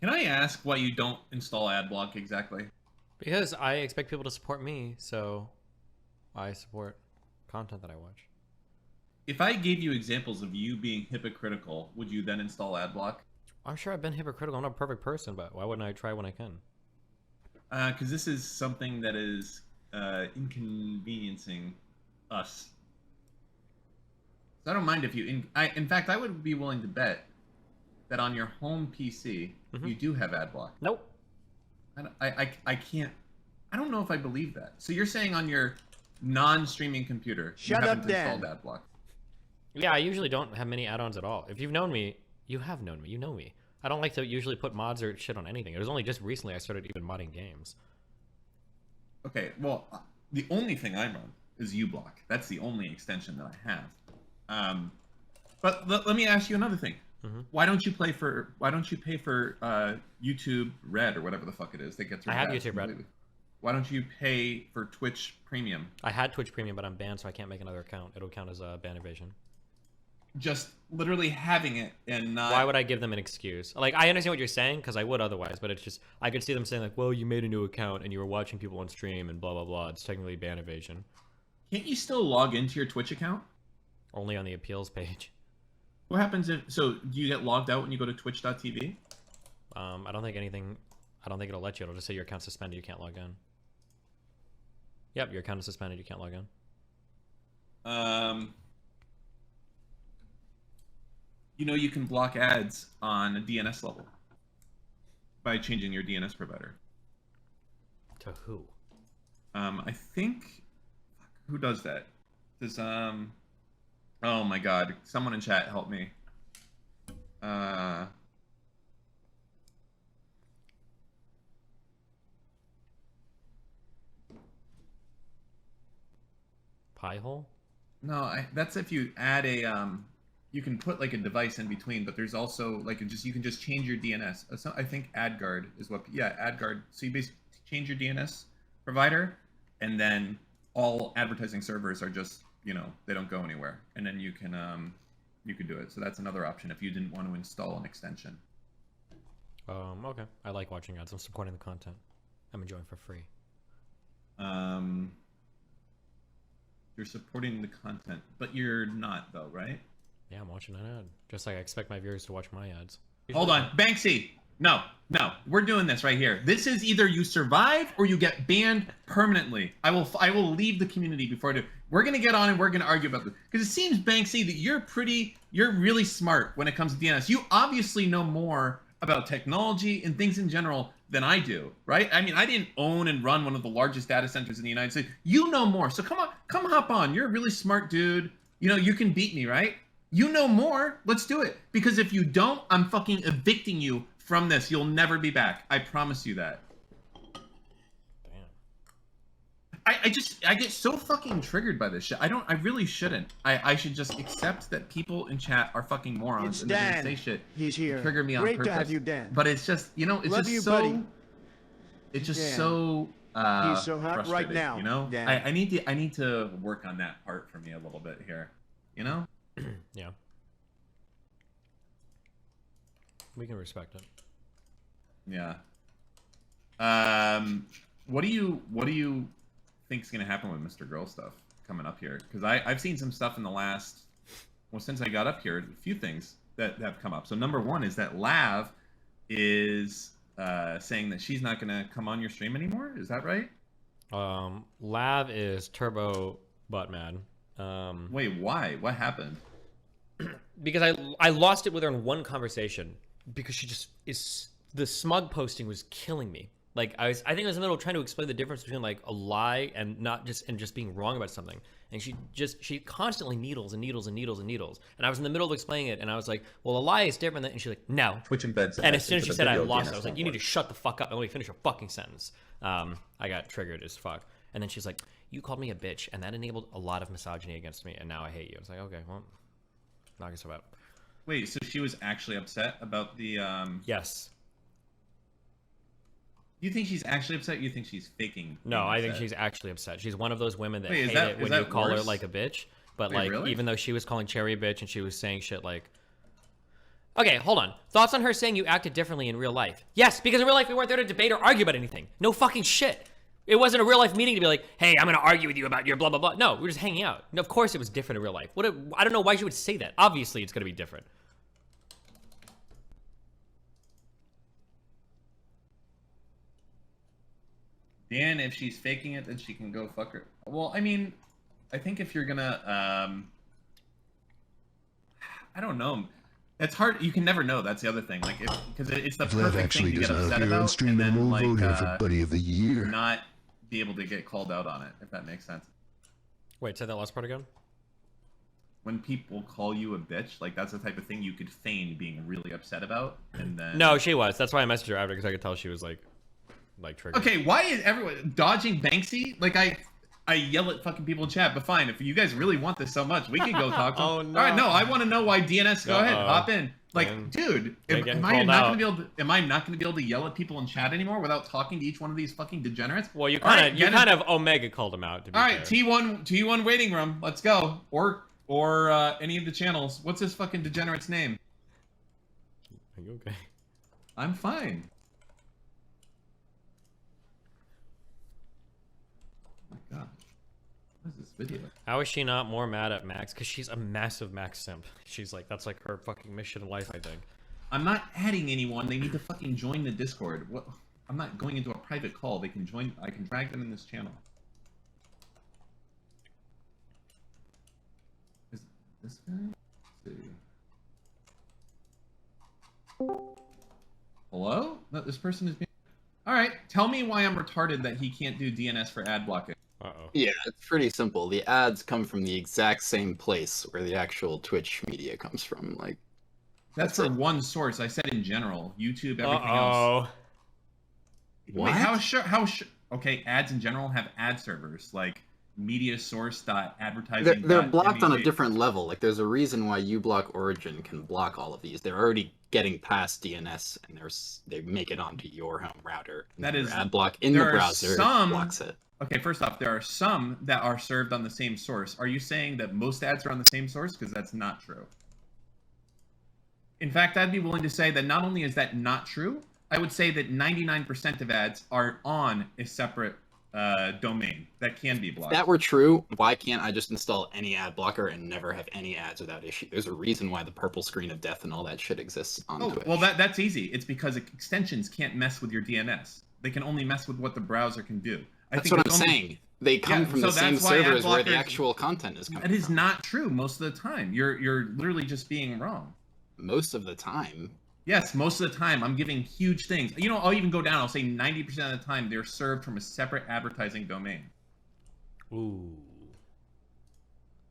Can I ask why you don't install AdBlock exactly? Because I expect people to support me, so I support content that I watch. If I gave you examples of you being hypocritical, would you then install AdBlock? I'm sure I've been hypocritical. I'm not a perfect person, but why wouldn't I try when I can? Because this is something that is inconveniencing us. So I don't mind if you. In fact, I would be willing to bet that on your home PC you do have AdBlock. Nope. I can't. I don't know if I believe that. So you're saying on your non-streaming computer you haven't installed AdBlock? Yeah, I usually don't have many add-ons at all. If you've known me, you have known me. You know me. I don't like to usually put mods or shit on anything. It was only just recently I started even modding games. Okay, well, the only thing I run is uBlock. That's the only extension that I have. But let me ask you another thing. Why don't you pay for YouTube Red or whatever the fuck it is that gets? I have YouTube Red. Why don't you pay for Twitch Premium? I had Twitch Premium, but I'm banned, so I can't make another account. It'll count as a ban evasion. Just literally having it and not. Why would I give them an excuse? Like, I understand what you're saying, because I would otherwise, but it's just, I could see them saying like, well, you made a new account and you were watching people on stream and blah, blah, blah. It's technically ban evasion. Can't you still log into your Twitch account? Only on the appeals page. What happens if, so do you get logged out when you go to twitch.tv? I don't think it'll let you. It'll just say your account's suspended, you can't log in. Yep, your account is suspended, you can't log in. You know, you can block ads on a DNS level by changing your DNS provider. To who? I think, who does that? Does oh my god, someone in chat help me. Piehole? No, that's if you add a you can put like a device in between, but there's also like you can just change your DNS. So I think AdGuard is what, yeah, AdGuard. So you basically change your DNS provider, and then all advertising servers are just, you know, they don't go anywhere, and then you can do it. So that's another option if you didn't want to install an extension. Okay. I like watching ads. I'm supporting the content. I'm enjoying for free. You're supporting the content, but you're not though, right? Yeah, I'm watching an ad. Just like I expect my viewers to watch my ads. Hold on, Banksy. No, we're doing this right here. This is either you survive or you get banned permanently. I will leave the community before I do. We're gonna get on and we're gonna argue about this because it seems, Banksy, that you're really smart when it comes to DNS. You obviously know more about technology and things in general than I do, right? I mean, I didn't own and run one of the largest data centers in the United States. You know more, so come hop on. You're a really smart dude. You know, you can beat me, right? You know more. Let's do it. Because if you don't, I'm fucking evicting you from this. You'll never be back. I promise you that. Damn. I get so fucking triggered by this shit. I really shouldn't. I should just accept that people in chat are fucking morons It's and Dan. they're gonna say shit. He's here. Trigger me on Great purpose. to have you, Dan. But it's just, you know, it's Love just you, so buddy. it's just Dan. so He's so hot right frustrating, now, you know? Dan. I need to work on that part for me a little bit here. You know? Yeah. We can respect it. Yeah. What do you think is gonna happen with Mr. Girl stuff coming up here? Because I've seen some stuff in the last, well, since I got up here, a few things that have come up. So number one is that Lav is saying that she's not gonna come on your stream anymore. Is that right? Lav is turbo butt mad. Wait, why? What happened? Because I lost it with her in one conversation because she just is, the smug posting was killing me. Like I think I was in the middle of trying to explain the difference between like a lie and just being wrong about something. And she constantly needles and needles and needles and needles. And I was in the middle of explaining it and I was like, well, a lie is different than, and she's like, no. Twitch embeds. And as soon as she said I lost it, I was like, you need to shut the fuck up and let me finish a fucking sentence. I got triggered as fuck. And then she's like, you called me a bitch and that enabled a lot of misogyny against me and now I hate you. I was like, okay, well, knock yourself out. Wait, so she was actually upset about the Yes. You think she's actually upset? Or you think she's faking? No, I think upset? she's actually upset. She's one of those women that Wait, hate it when you call her worse? like a bitch. But Wait, like, really? even though she was calling Cherry a bitch and she was saying shit like, Okay, hold on. Thoughts on her saying you acted differently in real life? Yes, because in real life we weren't there to debate or argue about anything. No fucking shit. It wasn't a real life meeting to be like, hey, I'm gonna argue with you about your blah blah blah. No, we were just hanging out. And of course it was different in real life. I don't know why she would say that. Obviously it's gonna be different. Dan, if she's faking it, then she can go fuck her. Well, I mean, I think if you're gonna, I don't know. It's hard. You can never know. That's the other thing. Like, because it's the Vlad perfect actually thing to get doesn't upset appear on about, stream and then and like we'll vote him for Buddy of the Year. not be able to get called out on it, if that makes sense. Wait, say that last part again? When people call you a bitch, like that's the type of thing you could feign being really upset about, and then. No, she was. That's why I messaged her after, because I could tell she was like triggered. Okay, why is everyone dodging Banksy? Like I yell at fucking people in chat, but fine. If you guys really want this so much, we can go talk to them. Oh, no. All right, no, I want to know why DNS. Go ahead, hop in. Like, Man. dude, They're getting am I called not out. gonna be able to? Am I not gonna be able to yell at people in chat anymore without talking to each one of these fucking degenerates? Well, you All right, kind of get it. Omega called him out. To be All right, fair. T1 waiting room. Let's go. Or any of the channels. What's this fucking degenerate's name? Are you okay? I'm fine. Oh my god. What is this video? How is she not more mad at Max? Because she's a massive Max simp. She's like, that's like her fucking mission in life, I think. I'm not adding anyone. They need to fucking join the Discord. What? I'm not going into a private call. They can join. I can drag them in this channel. Is this guy? Let's see. Hello? No, this person is being... All right. Tell me why I'm retarded that he can't do DNS for ad blocking. Uh-oh. Yeah, it's pretty simple. The ads come from the exact same place where the actual Twitch media comes from. Like, That's for it. one source. I said in general. YouTube, everything else. Uh-oh. what? Wait, how sure? Okay, ads in general have ad servers like mediasource.advertising. They're blocked on a different level. Like, there's a reason why uBlock Origin can block all of these. They're already getting past DNS, and they make it onto your home router. And That your is- ad block in the there are browser some- blocks it. Okay, first off, there are some that are served on the same source. Are you saying that most ads are on the same source? Because that's not true. In fact, I'd be willing to say that not only is that not true, I would say that 99% of ads are on a separate domain that can be If blocked. that were true, why can't I just install any ad blocker and never have any ads without issue? There's a reason why the purple screen of death and all that shit exists on Oh, Twitch. well, that's easy. It's because extensions can't mess with your DNS. They can only mess with what the browser can do. That's what I'm it's only- saying. They come Yeah, from so the same that's why ad servers where the blockers- actual content is coming That is from. not true most of the time. You're literally just being wrong. Most of the time. Yes, most of the time I'm giving huge things. You know, I'll even go down. I'll say 90% of the time they're served from a separate advertising domain. Ooh.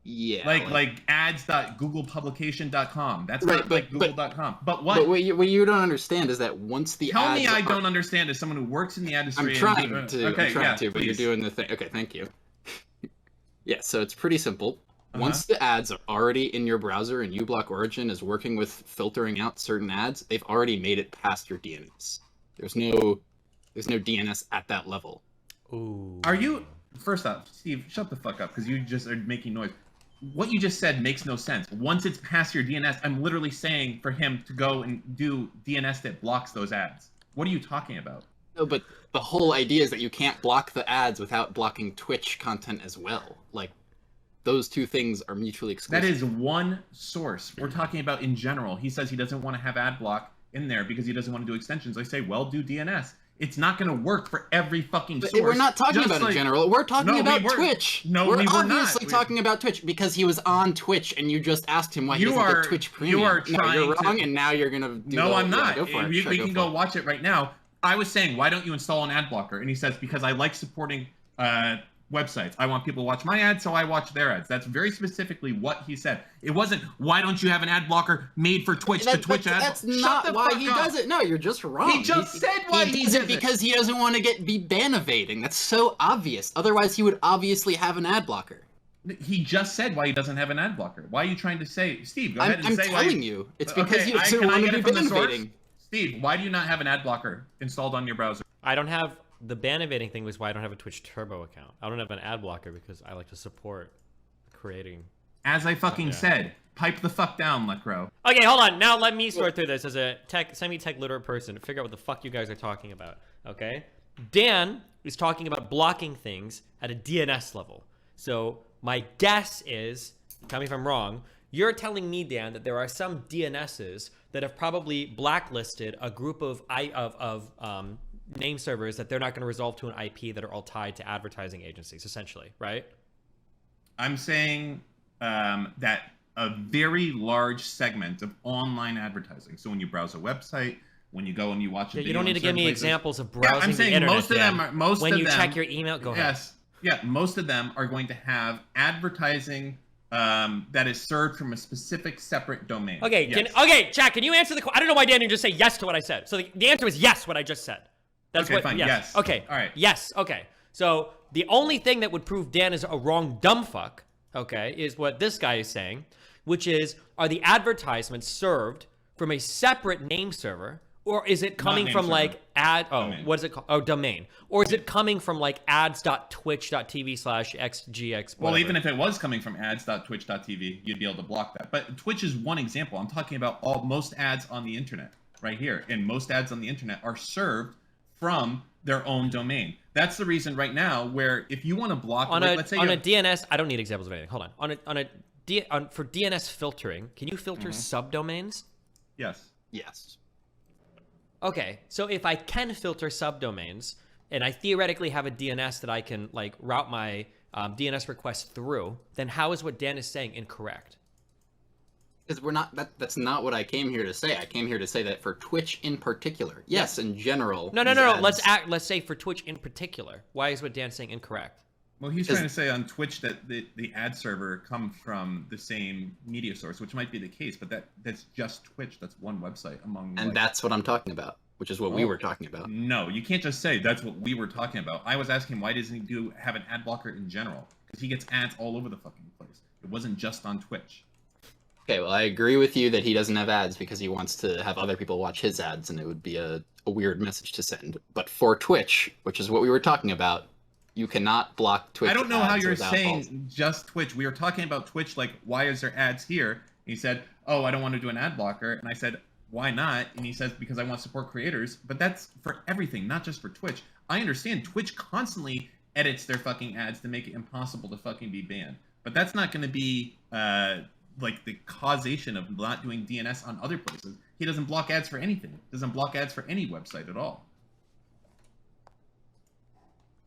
Yeah. Like ads.googlepublication.com. That's Right, not like but- google.com. But what? But what you don't understand is that once the Tell ads me I are- don't understand as someone who works in the industry. I'm and- trying to. Okay, I'm trying yeah, to, but you're please. doing the thing. Okay, thank you. Yeah, so it's pretty simple. Uh-huh. Once the ads are already in your browser and uBlock Origin is working with filtering out certain ads, they've already made it past your DNS. There's no DNS at that level. Ooh. Are you? First off, Steve, shut the fuck up because you just are making noise. What you just said makes no sense. Once it's past your DNS, I'm literally saying for him to go and do DNS that blocks those ads. What are you talking about? No, but the whole idea is that you can't block the ads without blocking Twitch content as well. Like, those two things are mutually exclusive. That is one source. We're talking about in general. He says he doesn't want to have ad block in there because he doesn't want to do extensions. I say, well, do DNS. It's not going to work for every fucking But source. we're not talking Just about like- in general. We're talking No, we about weren't. Twitch. No, we're we were not. obviously talking about Twitch because he was on Twitch and you just asked him why he You doesn't are- get Twitch you Premium. are No, you're trying to- wrong, and now you're gonna do. No, the- I'm yeah, not. go for it. we Sure, we can go for it. watch it right now. I was saying, why don't you install an ad blocker? And he says, because I like supporting websites. I want people to watch my ads, so I watch their ads. That's very specifically what he said. It wasn't, why don't you have an ad blocker made for Twitch to Twitch ads? That's Shut not the why fuck he up. does it. No, you're just wrong. He just said why he does does it it. because he doesn't want to be ban evading. That's so obvious. Otherwise, he would obviously have an ad blocker. He just said why he doesn't have an ad blocker. Why are you trying to say, Steve? Go ahead and I'm say why. telling you, it's because he can doesn't I want get to it be from the ban source? evading. Steve, why do you not have an ad blocker installed on your browser? I don't have the ban evading thing was why I don't have a Twitch Turbo account. I don't have an ad blocker because I like to support creating. As I fucking Yeah. said, Pipe the fuck down, Lecro. Okay, hold on. Now let me sort through this as a semi-tech literate person to figure out what the fuck you guys are talking about. Okay? Dan is talking about blocking things at a DNS level. So my guess is, tell me if I'm wrong, you're telling me, Dan, that there are some DNSs that have probably blacklisted a group of name servers that they're not going to resolve to an IP that are all tied to advertising agencies, essentially, right? I'm saying that a very large segment of online advertising. So when you browse a website, when you go and you watch a video, you don't need to give me examples of browsing I'm saying the internet, most of them are when you check your email, go ahead. Yes. Yeah, most of them are going to have advertising that is served from a specific separate domain. Okay, yes. okay, Jack, can you answer the question? I don't know why Dan didn't just say yes to what I said. So the answer was yes, what I just said. That's okay, what, fine, yes. Okay, all right. Yes, okay. So the only thing that would prove Dan is a wrong dumb fuck, okay, is what this guy is saying, which is, are the advertisements served from a separate name server, or is it coming from server. like Domain. what is it called? Oh, domain. Or is it coming from like ads.twitch.tv/xgx? Well, even if it was coming from ads.twitch.tv, you'd be able to block that. But Twitch is one example. I'm talking about most ads on the internet right here. And most ads on the internet are served from their own domain. That's the reason right now where if you want to block let's say on a DNS, I don't need examples of anything. Hold on. For DNS filtering, can you filter subdomains? Yes. Yes. Okay, so if I can filter subdomains, and I theoretically have a DNS that I can like route my DNS request through, then how is what Dan is saying incorrect? Because we're not. That's not what I came here to say. I came here to say that for Twitch in particular, yes, in general. No. these ads- Let's say for Twitch in particular. Why is what Dan's saying incorrect? Well, he's trying to say on Twitch that the ad server come from the same media source, which might be the case, but that's just Twitch. That's one website among. And that's what I'm talking about, which is what we were talking about. No, you can't just say that's what we were talking about. I was asking why doesn't he have an ad blocker in general? Because he gets ads all over the fucking place. It wasn't just on Twitch. Okay, well, I agree with you that he doesn't have ads because he wants to have other people watch his ads, and it would be a weird message to send. But for Twitch, which is what we were talking about, you cannot block Twitch. I don't know how ads you're without saying all- just Twitch. We were talking about Twitch, like, why is there ads here? And he said, oh, I don't want to do an ad blocker. And I said, why not? And he says, because I want to support creators. But that's for everything, not just for Twitch. I understand Twitch constantly edits their fucking ads to make it impossible to fucking be banned. But that's not going to be, like, the causation of not doing DNS on other places. He doesn't block ads for anything. Doesn't block ads for any website at all.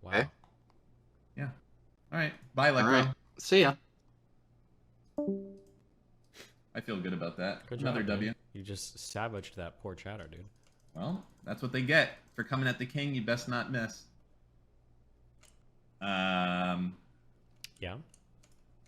Wow. Okay. Yeah. All right. Bye, Lecro. All right. See ya. I feel good about that. Good Another job, W. man. You just savaged that poor chatter, dude. Well, that's what they get for coming at the king. You best not miss.